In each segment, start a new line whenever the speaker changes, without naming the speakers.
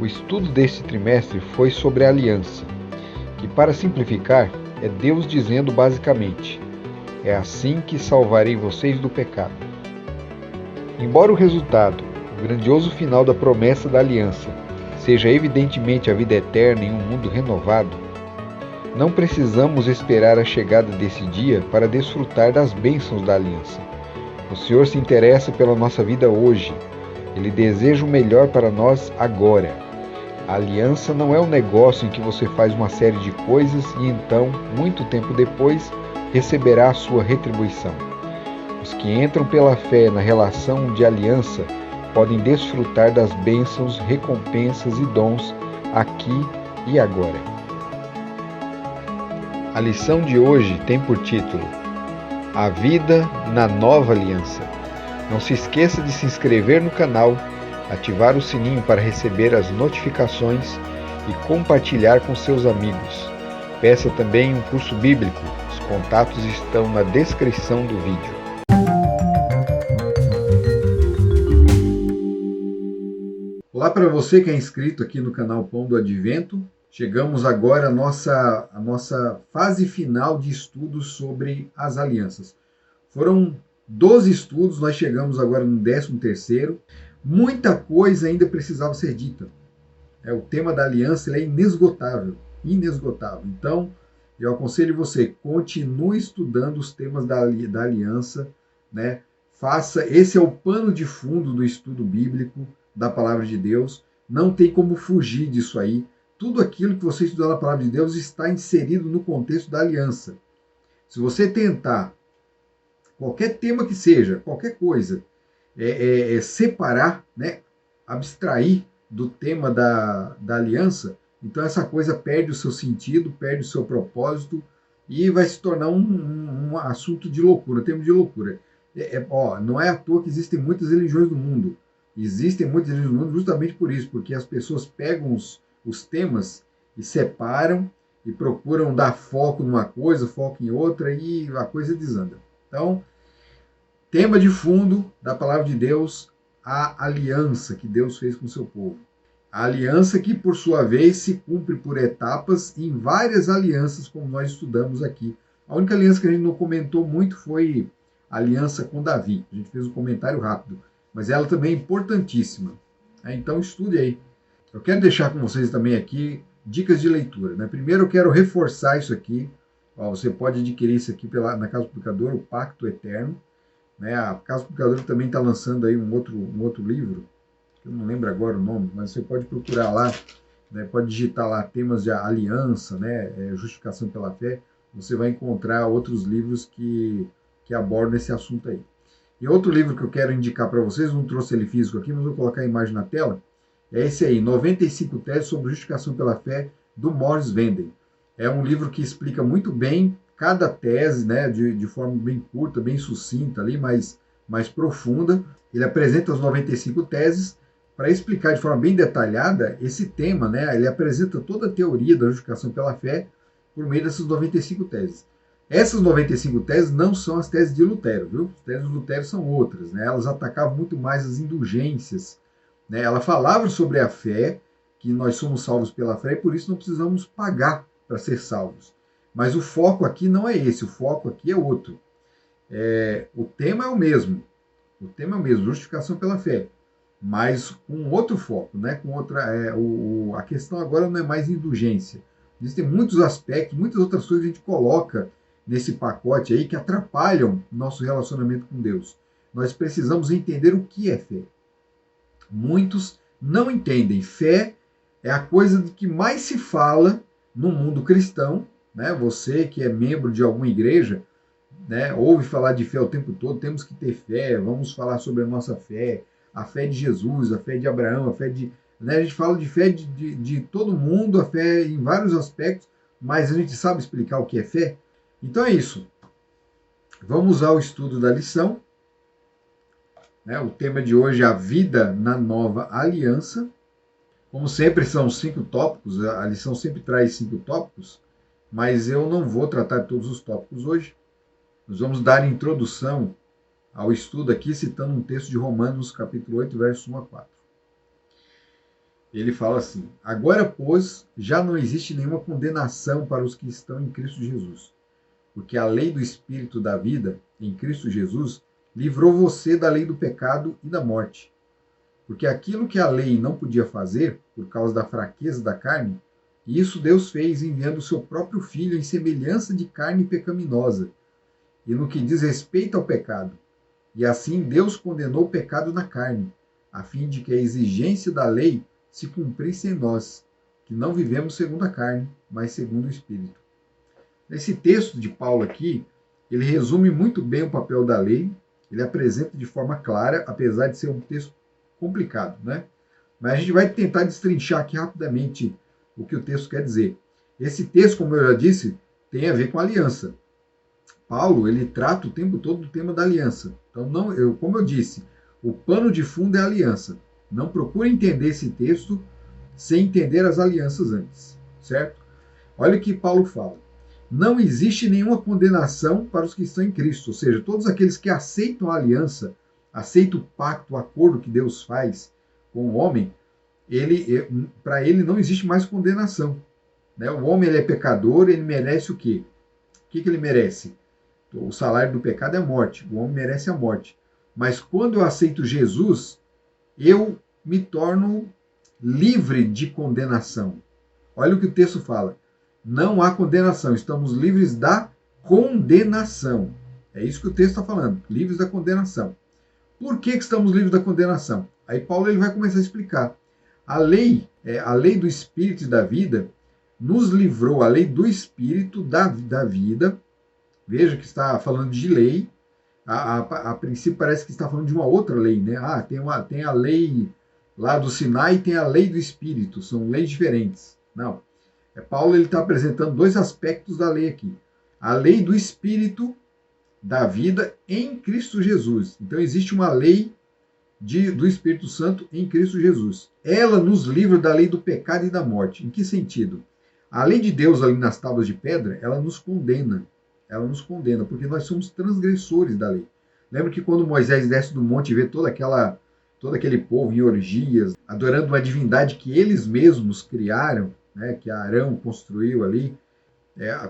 O estudo deste trimestre foi sobre a aliança, que, para simplificar, é Deus dizendo basicamente: é assim que salvarei vocês do pecado. Embora o resultado, o grandioso final da promessa da aliança, seja evidentemente a vida eterna em um mundo renovado, não precisamos esperar a chegada desse dia para desfrutar das bênçãos da aliança. O Senhor se interessa pela nossa vida hoje. Ele deseja o melhor para nós agora. A aliança não é um negócio em que você faz uma série de coisas e então, muito tempo depois, receberá a sua retribuição. Os que entram pela fé na relação de aliança podem desfrutar das bênçãos, recompensas e dons aqui e agora. A lição de hoje tem por título: A vida na nova aliança. Não se esqueça de se inscrever no canal, ativar o sininho para receber as notificações e compartilhar com seus amigos. Peça também um curso bíblico. Os contatos estão na descrição do vídeo. Olá para você que é inscrito aqui no canal Pão do Advento. Chegamos agora à nossa fase final de estudos sobre as alianças. Foram 12 estudos, nós chegamos agora no 13º. Muita coisa ainda precisava ser dita. O tema da aliança ele é inesgotável, inesgotável. Então, eu aconselho você, continue estudando os temas da aliança, né? Esse é o pano de fundo do estudo bíblico da Palavra de Deus. Não tem como fugir disso aí. Tudo aquilo que você estudar na Palavra de Deus está inserido no contexto da aliança. Se você tentar, qualquer tema que seja, qualquer coisa, separar, né, abstrair do tema da aliança, então essa coisa perde o seu sentido, perde o seu propósito e vai se tornar um assunto de loucura, tema de loucura. Não é à toa que existem muitas religiões no mundo. Existem muitas religiões no mundo justamente por isso, porque as pessoas pegam os temas e separam e procuram dar foco numa coisa, foco em outra e a coisa desanda. Então, tema de fundo da Palavra de Deus, a aliança que Deus fez com o seu povo. A aliança que, por sua vez, se cumpre por etapas em várias alianças, como nós estudamos aqui. A única aliança que a gente não comentou muito foi a aliança com Davi. A gente fez um comentário rápido, mas ela também é importantíssima. Então, estude aí. Eu quero deixar com vocês também aqui dicas de leitura. Né? Primeiro, eu quero reforçar isso aqui. Você pode adquirir isso aqui na Casa Publicadora, o Pacto Eterno. Né? A Casa Publicadora também está lançando aí um outro livro, que eu não lembro agora o nome, mas você pode procurar lá, né? Pode digitar lá temas de aliança, né? Justificação pela fé. Você vai encontrar outros livros que abordam esse assunto aí. E outro livro que eu quero indicar para vocês, não trouxe ele físico aqui, mas vou colocar a imagem na tela, é esse aí, 95 Teses sobre Justificação pela Fé, do Morris Venden. É um livro que explica muito bem cada tese, né, de forma bem curta, bem sucinta, ali, mais profunda. Ele apresenta as 95 teses para explicar de forma bem detalhada esse tema. Né, ele apresenta toda a teoria da justificação pela fé por meio dessas 95 teses. Essas 95 teses não são as teses de Lutero, viu? As teses de Lutero são outras. Né, elas atacavam muito mais as indulgências. Né, ela falava sobre a fé, que nós somos salvos pela fé e por isso não precisamos pagar para ser salvos. Mas o foco aqui não é esse, o foco aqui é outro. O tema é o mesmo, justificação pela fé, mas com outro foco, né? Com outra, a questão agora não é mais indulgência. Existem muitos aspectos, muitas outras coisas que a gente coloca nesse pacote aí que atrapalham o nosso relacionamento com Deus. Nós precisamos entender o que é fé. Muitos não entendem. Fé é a coisa de que mais se fala no mundo cristão. Né? Você que é membro de alguma igreja, né, ouve falar de fé o tempo todo, temos que ter fé, vamos falar sobre a nossa fé, a fé de Jesus, a fé de Abraão, a fé de... Né, a gente fala de fé de todo mundo, a fé em vários aspectos, mas a gente sabe explicar o que é fé? Então é isso. Vamos ao estudo da lição. Né, o tema de hoje é a vida na nova aliança. Como sempre, são 5 tópicos, a lição sempre traz 5 tópicos, mas eu não vou tratar de todos os tópicos hoje. Nós vamos dar introdução ao estudo aqui, citando um texto de Romanos, capítulo 8, versos 1 a 4. Ele fala assim: agora, pois, já não existe nenhuma condenação para os que estão em Cristo Jesus, porque a lei do Espírito da vida, em Cristo Jesus, livrou você da lei do pecado e da morte. Porque aquilo que a lei não podia fazer, por causa da fraqueza da carne, isso Deus fez enviando o seu próprio Filho em semelhança de carne pecaminosa, e no que diz respeito ao pecado. E assim Deus condenou o pecado na carne, a fim de que a exigência da lei se cumprisse em nós, que não vivemos segundo a carne, mas segundo o Espírito. Esse texto de Paulo aqui, ele resume muito bem o papel da lei, ele apresenta de forma clara, apesar de ser um texto complicado, né? Mas a gente vai tentar destrinchar aqui rapidamente o que o texto quer dizer. Esse texto, como eu já disse, tem a ver com aliança. Paulo, ele trata o tempo todo do tema da aliança. Então, como eu disse, o pano de fundo é a aliança. Não procure entender esse texto sem entender as alianças antes, certo? Olha o que Paulo fala. Não existe nenhuma condenação para os que estão em Cristo, ou seja, todos aqueles que aceitam a aliança, aceitam o pacto, o acordo que Deus faz com o homem, para ele não existe mais condenação. Né? O homem ele é pecador, ele merece o quê? O que ele merece? O salário do pecado é a morte, o homem merece a morte. Mas quando eu aceito Jesus, eu me torno livre de condenação. Olha o que o texto fala. Não há condenação, estamos livres da condenação. É isso que o texto está falando, livres da condenação. Por que estamos livres da condenação? Aí Paulo ele vai começar a explicar. A lei do Espírito e da vida, nos livrou, a lei do Espírito da vida. Veja que está falando de lei. A princípio parece que está falando de uma outra lei, né? Tem a lei lá do Sinai e tem a lei do Espírito, são leis diferentes. Não. Paulo está apresentando dois aspectos da lei aqui. A lei do Espírito da vida em Cristo Jesus. Então existe uma lei do Espírito Santo em Cristo Jesus. Ela nos livra da lei do pecado e da morte. Em que sentido? A lei de Deus ali nas tábuas de pedra, ela nos condena. Ela nos condena, porque nós somos transgressores da lei. Lembra que quando Moisés desce do monte e vê todo aquele povo em orgias, adorando uma divindade que eles mesmos criaram, né, que Arão construiu ali,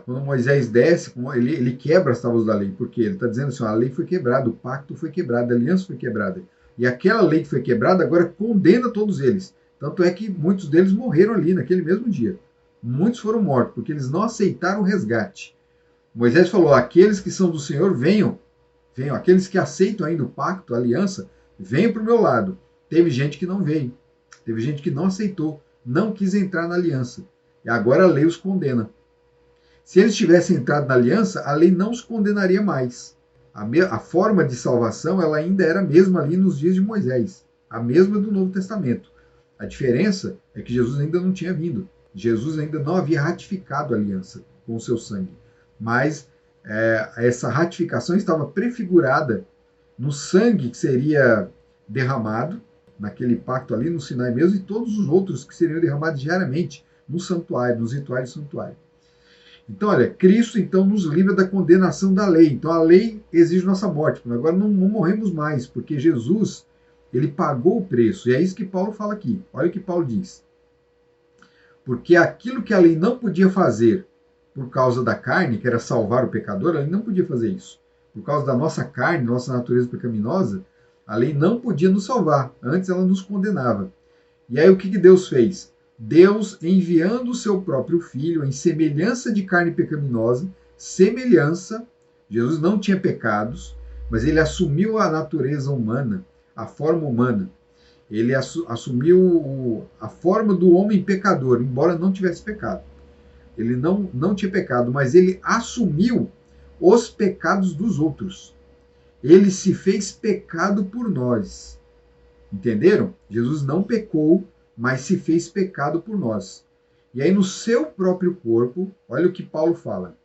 quando Moisés desce, ele quebra as tábuas da lei, porque ele está dizendo assim, a lei foi quebrada, o pacto foi quebrado, a aliança foi quebrada. E aquela lei que foi quebrada agora condena todos eles. Tanto é que muitos deles morreram ali naquele mesmo dia. Muitos foram mortos, porque eles não aceitaram o resgate. Moisés falou, aqueles que são do Senhor, venham. Aqueles que aceitam ainda o pacto, a aliança, venham para o meu lado. Teve gente que não veio. Teve gente que não aceitou, não quis entrar na aliança. E agora a lei os condena. Se eles tivessem entrado na aliança, a lei não os condenaria mais. A forma de salvação ela ainda era a mesma ali nos dias de Moisés, a mesma do Novo Testamento. A diferença é que Jesus ainda não tinha vindo. Jesus ainda não havia ratificado a aliança com o seu sangue. Mas essa ratificação estava prefigurada no sangue que seria derramado, naquele pacto ali no Sinai mesmo, e todos os outros que seriam derramados diariamente no santuário, nos rituais do santuário. Então, olha, Cristo então nos livra da condenação da lei. Então, a lei exige nossa morte. Agora não morremos mais, porque Jesus, ele pagou o preço. E é isso que Paulo fala aqui. Olha o que Paulo diz. Porque aquilo que a lei não podia fazer por causa da carne, que era salvar o pecador, a lei não podia fazer isso. Por causa da nossa carne, nossa natureza pecaminosa, a lei não podia nos salvar. Antes ela nos condenava. E aí o que Deus fez? Deus, enviando o seu próprio Filho em semelhança de carne pecaminosa, Jesus não tinha pecados, mas ele assumiu a natureza humana, a forma humana. Ele assumiu a forma do homem pecador, embora não tivesse pecado. Ele não tinha pecado, mas ele assumiu os pecados dos outros. Ele se fez pecado por nós. Entenderam? Jesus não pecou, mas se fez pecado por nós. E aí no seu próprio corpo, olha o que Paulo fala.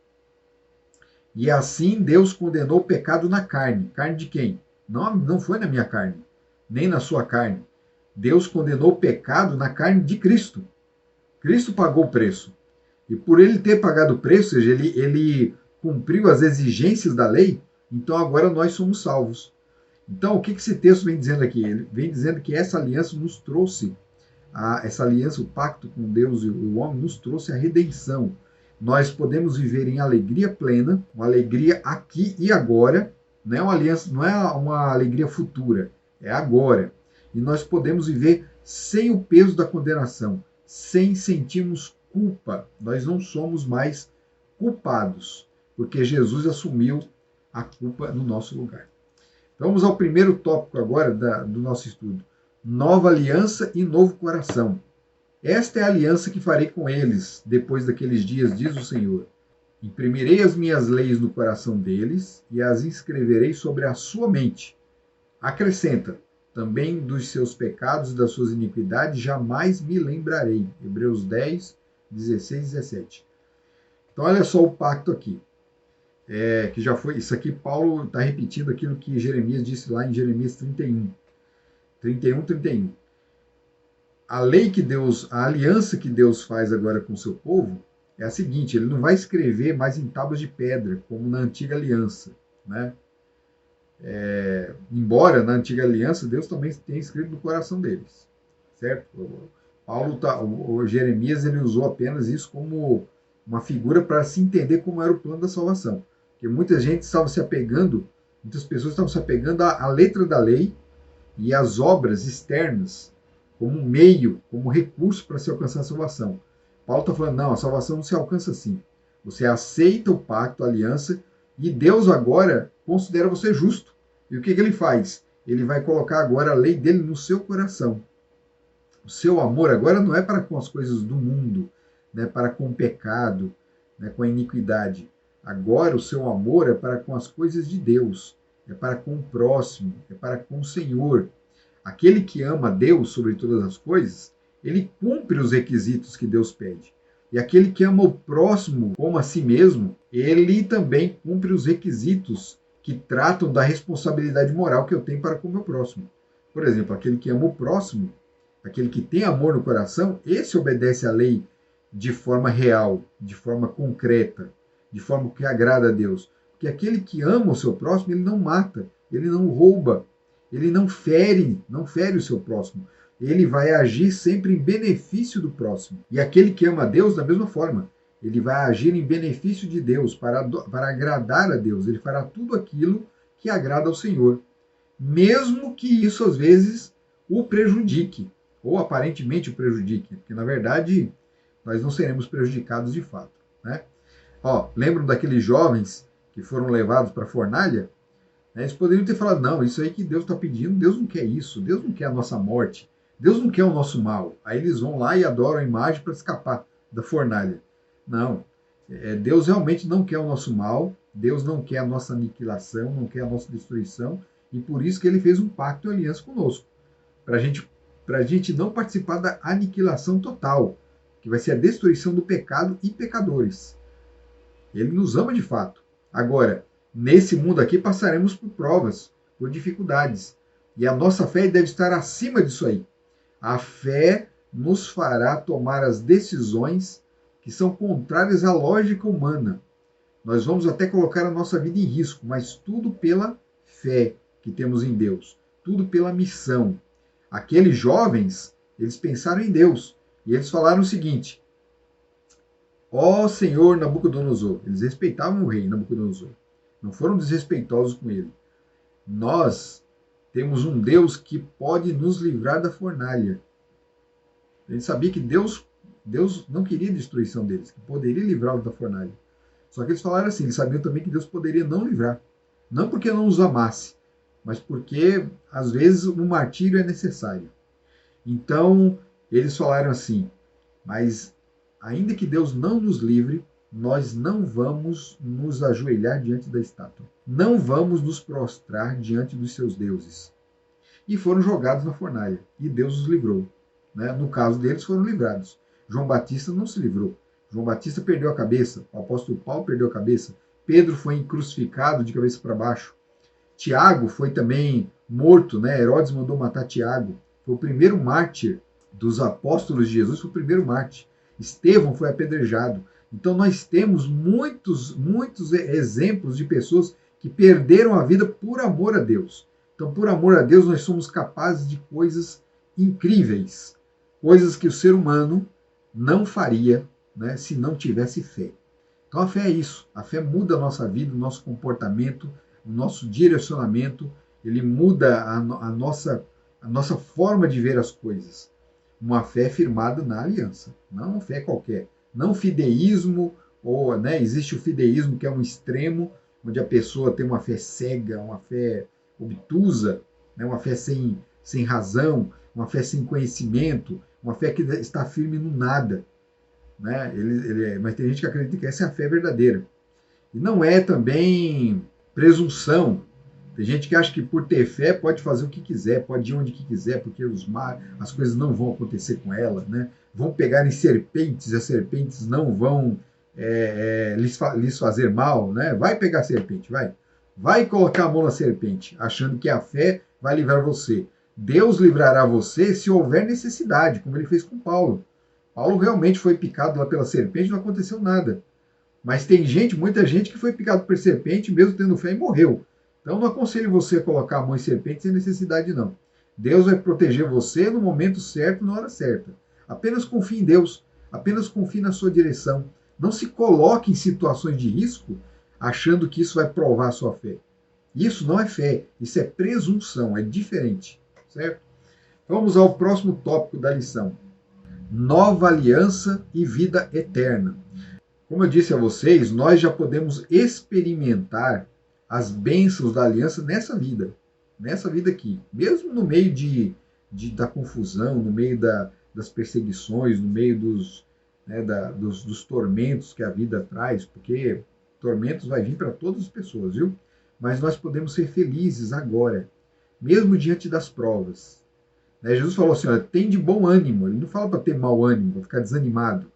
E assim Deus condenou o pecado na carne. Carne de quem? Não foi na minha carne, nem na sua carne. Deus condenou o pecado na carne de Cristo. Cristo pagou o preço. E por ele ter pagado o preço, ou seja, ele cumpriu as exigências da lei, então agora nós somos salvos. Então o que esse texto vem dizendo aqui? Ele vem dizendo que essa aliança nos trouxe essa aliança, o pacto com Deus e o homem, nos trouxe a redenção. Nós podemos viver em alegria plena, uma alegria aqui e agora, não é uma aliança, não é uma alegria futura, é agora. E nós podemos viver sem o peso da condenação, sem sentirmos culpa. Nós não somos mais culpados, porque Jesus assumiu a culpa no nosso lugar. Então, vamos ao primeiro tópico agora do nosso estudo. Nova aliança e novo coração. Esta é a aliança que farei com eles depois daqueles dias, diz o Senhor. Imprimirei as minhas leis no coração deles e as inscreverei sobre a sua mente. Acrescenta, também dos seus pecados e das suas iniquidades jamais me lembrarei. Hebreus 10, 16 e 17. Então, olha só o pacto aqui. Que já foi, isso aqui Paulo está repetindo aquilo que Jeremias disse lá em Jeremias 31. 31. A lei que Deus, a aliança que Deus faz agora com o seu povo é a seguinte: ele não vai escrever mais em tábuas de pedra, como na antiga aliança, né? Embora na antiga aliança Deus também tenha escrito no coração deles, certo? O Jeremias ele usou apenas isso como uma figura para se entender como era o plano da salvação. Porque muita gente estava se apegando, muitas pessoas estavam se apegando à letra da lei e às obras externas como meio, como recurso para se alcançar a salvação. Paulo está falando, não, a salvação não se alcança assim. Você aceita o pacto, a aliança, e Deus agora considera você justo. E o que ele faz? Ele vai colocar agora a lei dele no seu coração. O seu amor agora não é para com as coisas do mundo, né, para com o pecado, né, com a iniquidade. Agora o seu amor é para com as coisas de Deus, é para com o próximo, é para com o Senhor. Aquele que ama Deus sobre todas as coisas, ele cumpre os requisitos que Deus pede. E aquele que ama o próximo como a si mesmo, ele também cumpre os requisitos que tratam da responsabilidade moral que eu tenho para com o meu próximo. Por exemplo, aquele que ama o próximo, aquele que tem amor no coração, esse obedece à lei de forma real, de forma concreta, de forma que agrada a Deus. Porque aquele que ama o seu próximo, ele não mata, ele não rouba, ele não fere o seu próximo. Ele vai agir sempre em benefício do próximo. E aquele que ama a Deus, da mesma forma, ele vai agir em benefício de Deus, para agradar a Deus. Ele fará tudo aquilo que agrada ao Senhor. Mesmo que isso, às vezes, o prejudique, ou aparentemente o prejudique, porque, na verdade, nós não seremos prejudicados de fato, né? Lembram daqueles jovens que foram levados para a fornalha? Eles poderiam ter falado, não, isso aí que Deus está pedindo, Deus não quer isso, Deus não quer a nossa morte, Deus não quer o nosso mal. Aí eles vão lá e adoram a imagem para escapar da fornalha. Não, Deus realmente não quer o nosso mal, Deus não quer a nossa aniquilação, não quer a nossa destruição, e por isso que ele fez um pacto e aliança conosco, para a gente não participar da aniquilação total, que vai ser a destruição do pecado e pecadores. Ele nos ama de fato. Agora, nesse mundo aqui passaremos por provas, por dificuldades. E a nossa fé deve estar acima disso aí. A fé nos fará tomar as decisões que são contrárias à lógica humana. Nós vamos até colocar a nossa vida em risco, mas tudo pela fé que temos em Deus. Tudo pela missão. Aqueles jovens, eles pensaram em Deus. E eles falaram o seguinte: ó Senhor Nabucodonosor. Eles respeitavam o rei Nabucodonosor. Não foram desrespeitosos com ele. Nós temos um Deus que pode nos livrar da fornalha. Ele sabia que Deus não queria a destruição deles, que poderia livrá-los da fornalha. Só que eles falaram assim, eles sabiam também que Deus poderia não livrar. Não porque não os amasse, mas porque, às vezes, o martírio é necessário. Então, eles falaram assim, mas ainda que Deus não nos livre, nós não vamos nos ajoelhar diante da estátua. Não vamos nos prostrar diante dos seus deuses. E foram jogados na fornalha. E Deus os livrou. Né? No caso deles, foram livrados. João Batista não se livrou. João Batista perdeu a cabeça. O apóstolo Paulo perdeu a cabeça. Pedro foi crucificado de cabeça para baixo. Tiago foi também morto. Né? Herodes mandou matar Tiago. Foi o primeiro mártir dos apóstolos de Jesus. Foi o primeiro mártir. Estevão foi apedrejado. Então nós temos muitos exemplos de pessoas que perderam a vida por amor a Deus. Então, por amor a Deus, nós somos capazes de coisas incríveis. coisas que o ser humano não faria, né, se não tivesse fé. Então a fé é isso. A fé muda a nossa vida, o nosso comportamento, o nosso direcionamento. Ele muda a nossa forma de ver as coisas. Uma fé firmada na aliança, não uma fé qualquer. Não fideísmo, ou né, existe o fideísmo que é um extremo, onde a pessoa tem uma fé cega, uma fé obtusa, né, uma fé sem razão, uma fé sem conhecimento, uma fé que está firme no nada. Né? Mas tem gente que acredita que essa é a fé verdadeira. E não é também presunção. Tem gente que acha que por ter fé pode fazer o que quiser, pode ir onde quiser, porque as coisas não vão acontecer com ela. Né? Vão pegar em serpentes, as serpentes não vão lhes fazer mal. Né? Vai pegar serpente, vai. Vai colocar a mão na serpente, achando que a fé vai livrar você. Deus livrará você se houver necessidade, como ele fez com Paulo. Paulo realmente foi picado lá pela serpente, não aconteceu nada. Mas tem muita gente que foi picado por serpente, mesmo tendo fé, e morreu. Então não aconselho você a colocar a mão em serpente sem necessidade, não. Deus vai proteger você no momento certo, na hora certa. Apenas confie em Deus, apenas confie na sua direção. Não se coloque em situações de risco achando que isso vai provar a sua fé. Isso não é fé, isso é presunção, é diferente, certo? Vamos ao próximo tópico da lição. Nova aliança e vida eterna. Como eu disse a vocês, nós já podemos experimentar as bênçãos da aliança nessa vida aqui. Mesmo no meio da confusão, no meio das perseguições, no meio dos tormentos que a vida traz, porque tormentos vai vir para todas as pessoas, viu? Mas nós podemos ser felizes agora, mesmo diante das provas. Jesus falou assim, olha, tem de bom ânimo. Ele não fala para ter mau ânimo, para ficar desanimado.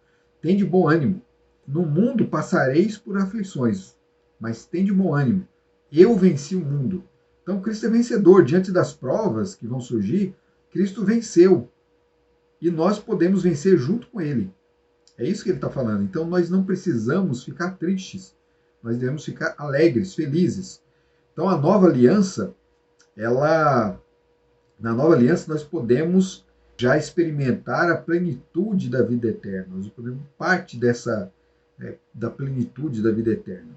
Tem de bom ânimo. No mundo passareis por aflições, mas tem de bom ânimo. Eu venci o mundo. Então Cristo é vencedor. Diante das provas que vão surgir, Cristo venceu. E nós podemos vencer junto com ele. É isso que ele está falando. Então nós não precisamos ficar tristes. Nós devemos ficar alegres, felizes. Então a nova aliança, na nova aliança nós podemos já experimentar a plenitude da vida eterna. Nós podemos parte da plenitude da vida eterna.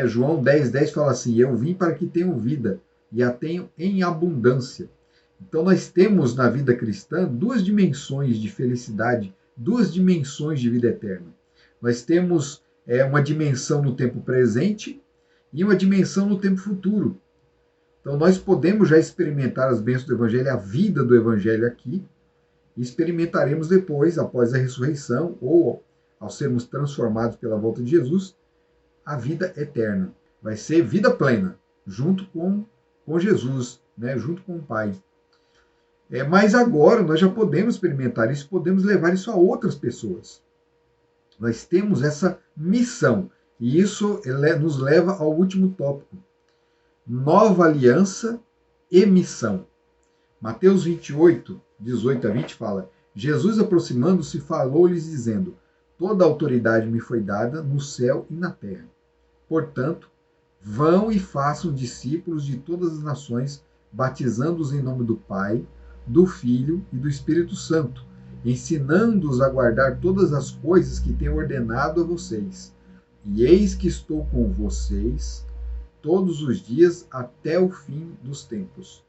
João 10,10 fala assim, eu vim para que tenham vida e a tenham em abundância. Então nós temos na vida cristã duas dimensões de felicidade, duas dimensões de vida eterna. Nós temos uma dimensão no tempo presente e uma dimensão no tempo futuro. Então nós podemos já experimentar as bênçãos do Evangelho, a vida do Evangelho aqui, e experimentaremos depois, após a ressurreição, ou ao sermos transformados pela volta de Jesus, a vida eterna. Vai ser vida plena, junto com Jesus, né? Junto com o Pai. Mas agora nós já podemos experimentar isso, podemos levar isso a outras pessoas. Nós temos essa missão, e isso nos leva ao último tópico. Nova aliança e missão. Mateus 28, 18 a 20 fala, Jesus aproximando-se falou-lhes dizendo, toda a autoridade me foi dada no céu e na terra. Portanto, vão e façam discípulos de todas as nações, batizando-os em nome do Pai, do Filho e do Espírito Santo, ensinando-os a guardar todas as coisas que tenho ordenado a vocês. E eis que estou com vocês todos os dias até o fim dos tempos.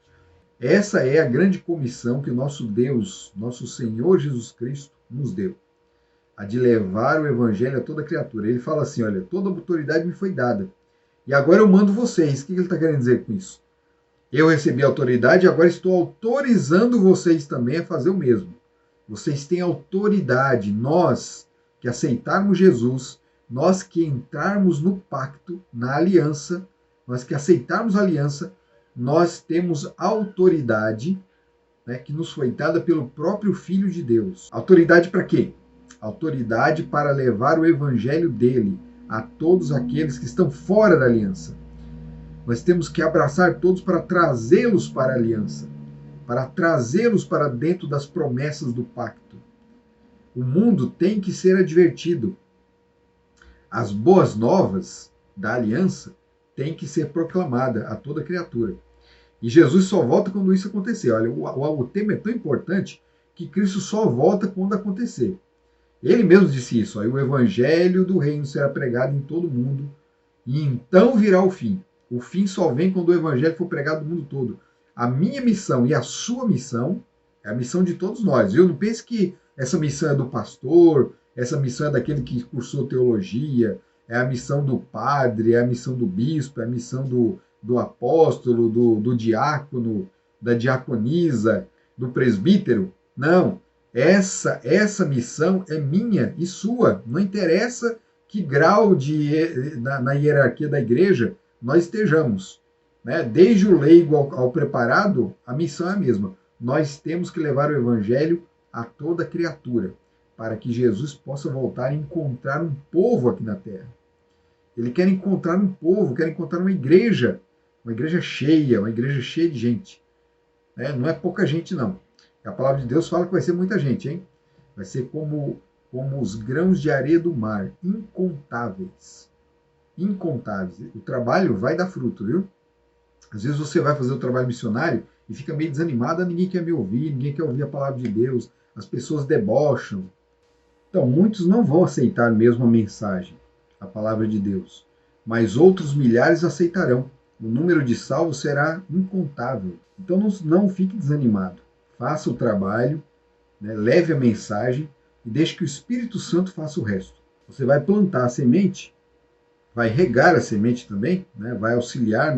Essa é a grande comissão que nosso Deus, nosso Senhor Jesus Cristo, nos deu. A de levar o Evangelho a toda criatura. Ele fala assim, olha, toda autoridade me foi dada. E agora eu mando vocês. O que ele está querendo dizer com isso? Eu recebi a autoridade e agora estou autorizando vocês também a fazer o mesmo. Vocês têm autoridade. Nós que aceitarmos Jesus, nós que entrarmos no pacto, na aliança, nós que aceitarmos a aliança, nós temos autoridade, né, que nos foi dada pelo próprio Filho de Deus. Autoridade para quê? Autoridade para levar o evangelho dele a todos aqueles que estão fora da aliança. Nós temos que abraçar todos para trazê-los para a aliança, para trazê-los para dentro das promessas do pacto. O mundo tem que ser advertido. As boas novas da aliança têm que ser proclamadas a toda criatura. E Jesus só volta quando isso acontecer. Olha, o tema é tão importante que Cristo só volta quando acontecer. Ele mesmo disse isso, aí o evangelho do reino será pregado em todo mundo, e então virá o fim. O fim só vem quando o evangelho for pregado no mundo todo. A minha missão e a sua missão é a missão de todos nós, viu? Não pense que essa missão é do pastor, essa missão é daquele que cursou teologia, é a missão do padre, é a missão do bispo, é a missão do apóstolo, do diácono, da diaconisa, do presbítero. Não, essa missão é minha e sua. Não interessa que grau na hierarquia da igreja nós estejamos. Né? Desde o leigo ao preparado, a missão é a mesma. Nós temos que levar o evangelho a toda criatura, para que Jesus possa voltar e encontrar um povo aqui na terra. Ele quer encontrar um povo, quer encontrar uma igreja cheia, uma igreja cheia de gente. Né? Não é pouca gente, não. A palavra de Deus fala que vai ser muita gente, hein? Vai ser como os grãos de areia do mar, incontáveis. Incontáveis. O trabalho vai dar fruto, viu? Às vezes você vai fazer o trabalho missionário e fica meio desanimado, ninguém quer me ouvir, ninguém quer ouvir a palavra de Deus, as pessoas debocham. Então, muitos não vão aceitar mesmo a mensagem, a palavra de Deus, mas outros milhares aceitarão. O número de salvos será incontável. Então, não fique desanimado. Faça o trabalho, né, leve a mensagem e deixe que o Espírito Santo faça o resto. Você vai plantar a semente, vai regar a semente também, né, vai auxiliar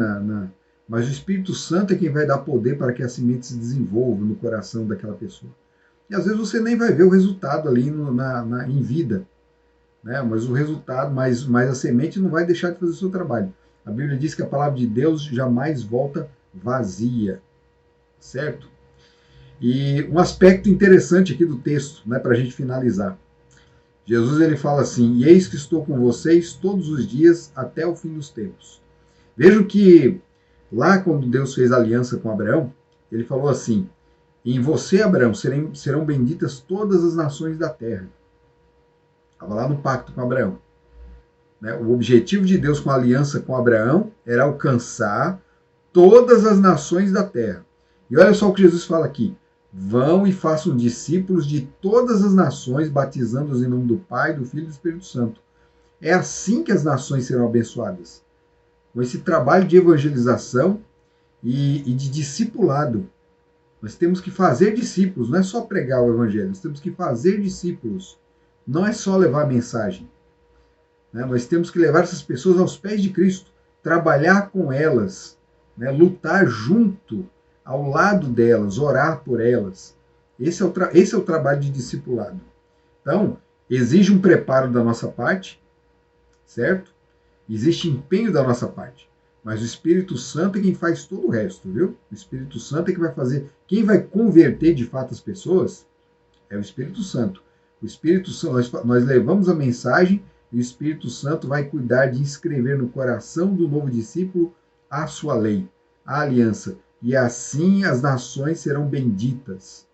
mas o Espírito Santo é quem vai dar poder para que a semente se desenvolva no coração daquela pessoa. E às vezes você nem vai ver o resultado ali em vida, né? Mas o resultado, mas a semente não vai deixar de fazer o seu trabalho. A Bíblia diz que a palavra de Deus jamais volta vazia, certo? E um aspecto interessante aqui do texto, né, para a gente finalizar. Jesus ele fala assim: e eis que estou com vocês todos os dias até o fim dos tempos. Vejam que lá quando Deus fez aliança com Abraão, ele falou assim: em você, Abraão, serão benditas todas as nações da terra. Estava lá no pacto com Abraão. Né? O objetivo de Deus com a aliança com Abraão era alcançar todas as nações da terra. E olha só o que Jesus fala aqui: vão e façam discípulos de todas as nações, batizando-os em nome do Pai, do Filho e do Espírito Santo. É assim que as nações serão abençoadas. Com esse trabalho de evangelização e de discipulado. Nós temos que fazer discípulos, não é só pregar o evangelho, nós temos que fazer discípulos. Não é só levar a mensagem. Né? Nós temos que levar essas pessoas aos pés de Cristo, trabalhar com elas, né? Lutar junto, ao lado delas, orar por elas. Esse é o trabalho de discipulado. Então, exige um preparo da nossa parte, certo? Existe empenho da nossa parte. Mas o Espírito Santo é quem faz todo o resto, viu? O Espírito Santo é que vai fazer. Quem vai converter de fato as pessoas é o Espírito Santo. O Espírito Santo, nós levamos a mensagem e o Espírito Santo vai cuidar de inscrever no coração do novo discípulo a sua lei, a aliança. E assim as nações serão benditas.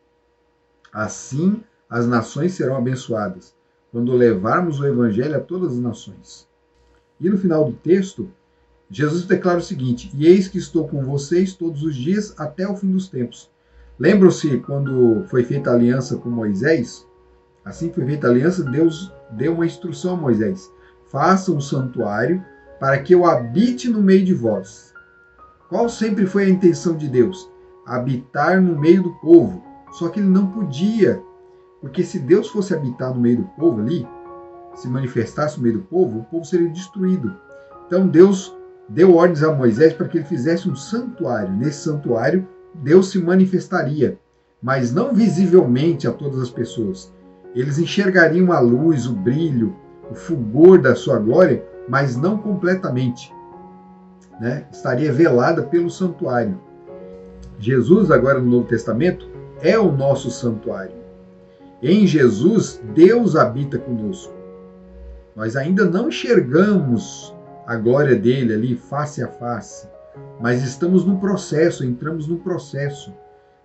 Assim as nações serão abençoadas, quando levarmos o Evangelho a todas as nações. E no final do texto, Jesus declara o seguinte: e eis que estou com vocês todos os dias até o fim dos tempos. Lembram-se quando foi feita a aliança com Moisés? Assim que foi feita a aliança, Deus deu uma instrução a Moisés: faça um santuário para que eu habite no meio de vós. Qual sempre foi a intenção de Deus? Habitar no meio do povo. Só que ele não podia, porque se Deus fosse habitar no meio do povo ali, se manifestasse no meio do povo, o povo seria destruído. Então Deus deu ordens a Moisés para que ele fizesse um santuário. Nesse santuário, Deus se manifestaria, mas não visivelmente a todas as pessoas. Eles enxergariam a luz, o brilho, o fulgor da sua glória, mas não completamente. Né? Estaria velada pelo santuário. Jesus, agora no Novo Testamento, é o nosso santuário. Em Jesus, Deus habita conosco. Nós ainda não enxergamos a glória dele ali face a face, mas estamos no processo, entramos no processo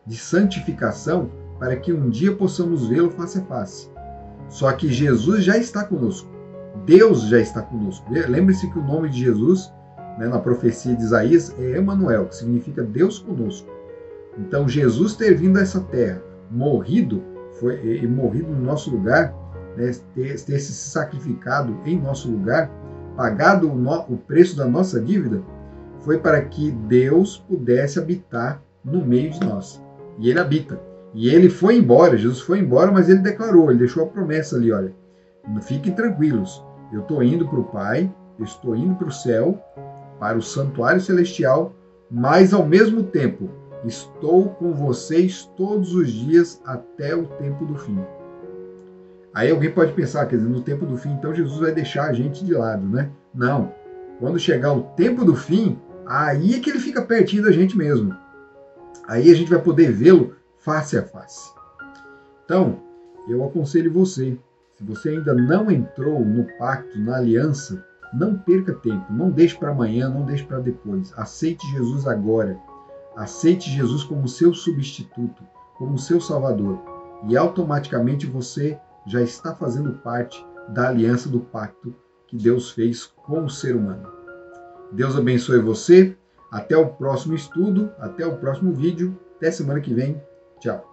de santificação para que um dia possamos vê-lo face a face. Só que Jesus já está conosco. Deus já está conosco. Lembre-se que o nome de Jesus, né, na profecia de Isaías, é Emanuel, que significa Deus conosco. Então Jesus ter vindo a essa terra morrido, morrido no nosso lugar, né, ter se sacrificado em nosso lugar, pagado o preço da nossa dívida, foi para que Deus pudesse habitar no meio de nós. E ele habita. E ele foi embora, Jesus foi embora, mas ele declarou, ele deixou a promessa ali, olha, fiquem tranquilos, eu estou indo para o Pai, eu estou indo para o céu, para o santuário celestial, mas ao mesmo tempo estou com vocês todos os dias até o tempo do fim. Aí alguém pode pensar, quer dizer, no tempo do fim, então Jesus vai deixar a gente de lado, né? Não. Quando chegar o tempo do fim, aí é que ele fica pertinho da gente mesmo. Aí a gente vai poder vê-lo face a face. Então, eu aconselho você, se você ainda não entrou no pacto, na aliança, não perca tempo, não deixe para amanhã, não deixe para depois. Aceite Jesus agora. Aceite Jesus como seu substituto, como seu salvador. E automaticamente você já está fazendo parte da aliança do pacto que Deus fez com o ser humano. Deus abençoe você. Até o próximo estudo, até o próximo vídeo. Até semana que vem. Tchau.